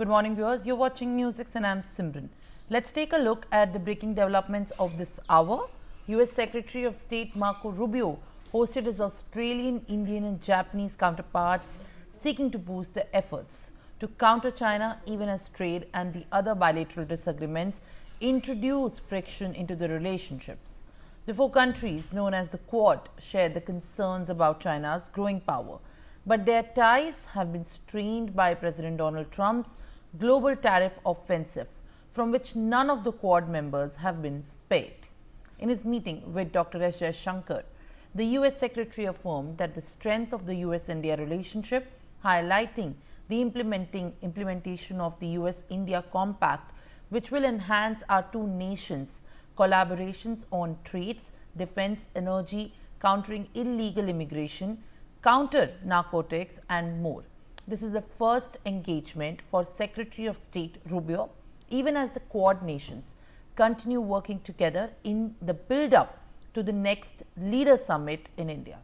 Good morning, viewers. You're watching Newsx and I'm Simran. Let's take a look at the breaking developments of this hour. US Secretary of State Marco Rubio hosted his Australian, Indian and Japanese counterparts, seeking to boost their efforts to counter China, even as trade and the other bilateral disagreements introduce friction into the relationships. The four countries, known as the Quad, share the concerns about China's growing power, but their ties have been strained by President Donald Trump's global tariff offensive, from which none of the Quad members have been spared. In his meeting with Dr. S. Jaishankar, the US Secretary affirmed that the strength of the US-India relationship, highlighting the implementation of the US-India Compact, which will enhance our two nations' collaborations on trades, defense, energy, countering illegal immigration, counter narcotics and more. This is the first engagement for Secretary of State Rubio, even as the Quad nations continue working together in the build-up to the next Leader Summit in India.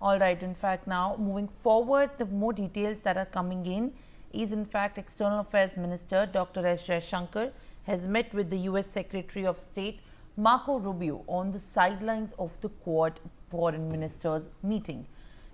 All right, in fact, now moving forward, the more details that are coming in is in fact External Affairs Minister Dr. S. Jaishankar has met with the US Secretary of State Marco Rubio on the sidelines of the Quad Foreign Ministers meeting.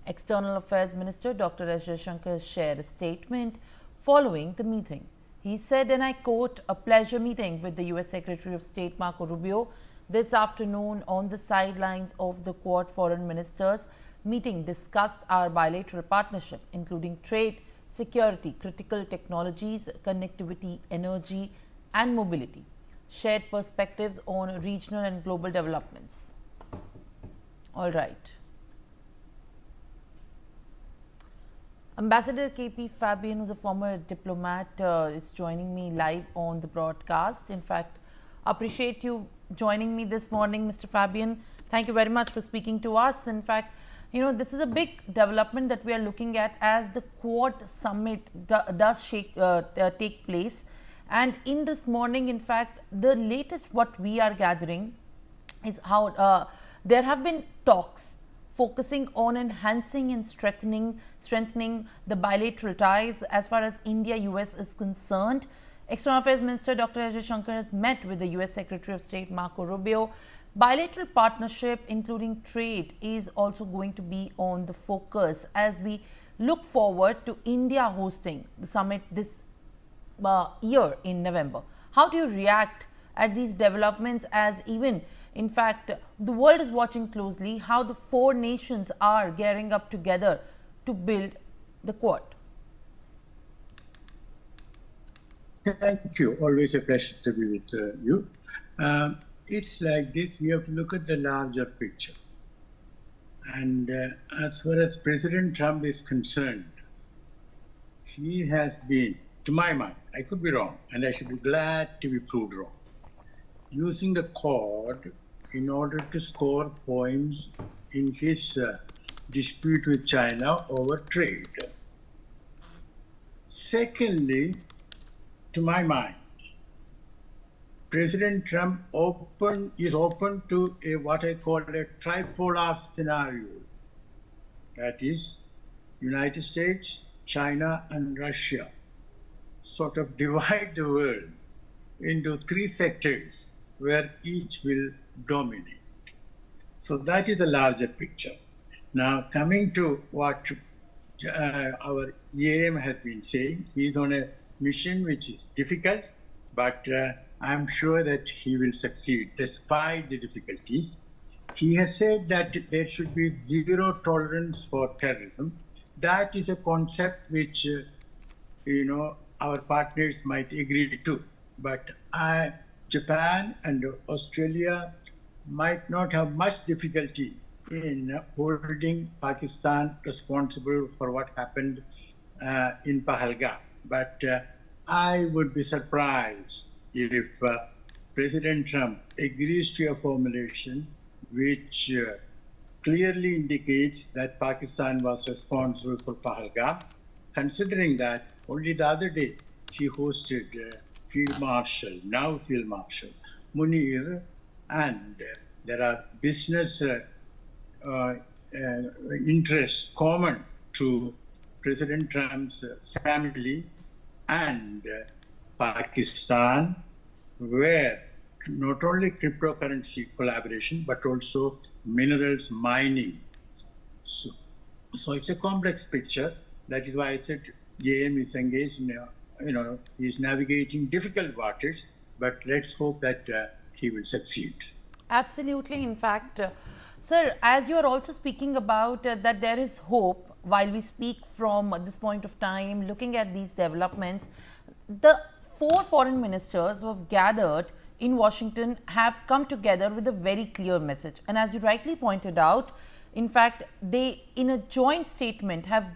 External Affairs Minister Dr. S. Jaishankar shared a statement following the meeting. He said, and I quote, "A pleasure meeting with the US Secretary of State Marco Rubio this afternoon on the sidelines of the Quad Foreign Ministers meeting discussed our bilateral partnership, including trade, security, critical technologies, connectivity, energy and mobility, shared perspectives on regional and global developments." All right. Ambassador KP Fabian, who's a former diplomat, is joining me live on the broadcast. In fact, appreciate you joining me this morning, Mr. Fabian. Thank you very much for speaking to us. In fact, this is a big development that we are looking at as the Quad Summit does take place. And in this morning, in fact, the latest what we are gathering is how there have been talks focusing on enhancing and strengthening the bilateral ties as far as India-US is concerned. External Affairs Minister Dr. S. Jaishankar has met with the US Secretary of State Marco Rubio. Bilateral partnership, including trade, is also going to be on the focus as we look forward to India hosting the summit this year in November. How do you react at these developments, as even in fact the world is watching closely how the four nations are gearing up together to build the Quad? Thank you. Always a pleasure to be with you. It's like this, we have to look at the larger picture. And as far as President Trump is concerned, he has been, to my mind, I could be wrong, and I should be glad to be proved wrong, using the Quad in order to score points in his dispute with China over trade. Secondly, to my mind, President Trump is open to what I call a tripolar scenario. That is, United States, China and Russia sort of divide the world into three sectors where each will dominate. So that is the larger picture. Now, coming to what our EAM has been saying, he is on a mission which is difficult, but I'm sure that he will succeed despite the difficulties. He has said that there should be zero tolerance for terrorism. That is a concept which, our partners might agree to, but Japan and Australia might not have much difficulty in holding Pakistan responsible for what happened in Pahalgam. But I would be surprised if President Trump agrees to a formulation which clearly indicates that Pakistan was responsible for Pahalgam, considering that only the other day he hosted Field Marshal Munir, and there are business interests common to President Trump's family and Pakistan, where not only cryptocurrency collaboration but also minerals mining. So it's a complex picture. That is why I said EAM is engaged in, he's navigating difficult waters, but let's hope that he will succeed. Absolutely. In fact, sir, as you are also speaking about that there is hope while we speak from this point of time, looking at these developments, the 4 foreign ministers who have gathered in Washington have come together with a very clear message. And as you rightly pointed out, in fact, they in a joint statement have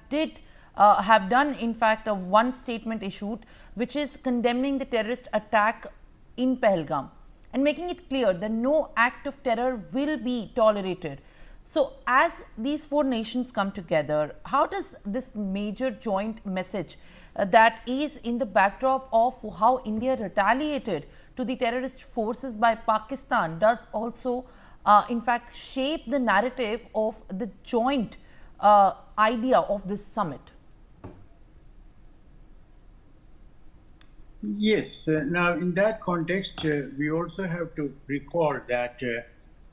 done in fact a one statement issued, which is condemning the terrorist attack in Pahalgam and making it clear that no act of terror will be tolerated. So as these 4 nations come together, how does this major joint message that is in the backdrop of how India retaliated to the terrorist forces by Pakistan does also in fact shape the narrative of the joint idea of this summit? Yes. Now, in that context, we also have to recall that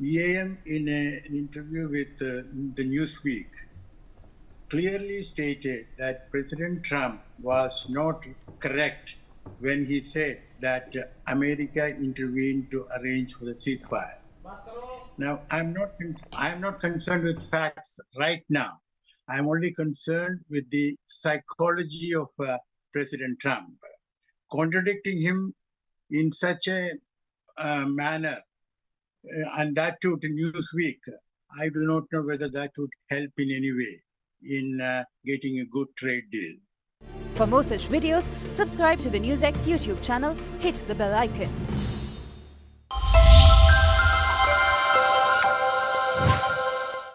EAM, in an interview with the Newsweek, clearly stated that President Trump was not correct when he said that America intervened to arrange for the ceasefire. Now, I'm not concerned with facts right now. I'm only concerned with the psychology of President Trump. Contradicting him in such a manner, and that too to Newsweek, I do not know whether that would help in any way in getting a good trade deal. For more such videos, subscribe to the Newsx YouTube channel, hit the bell icon.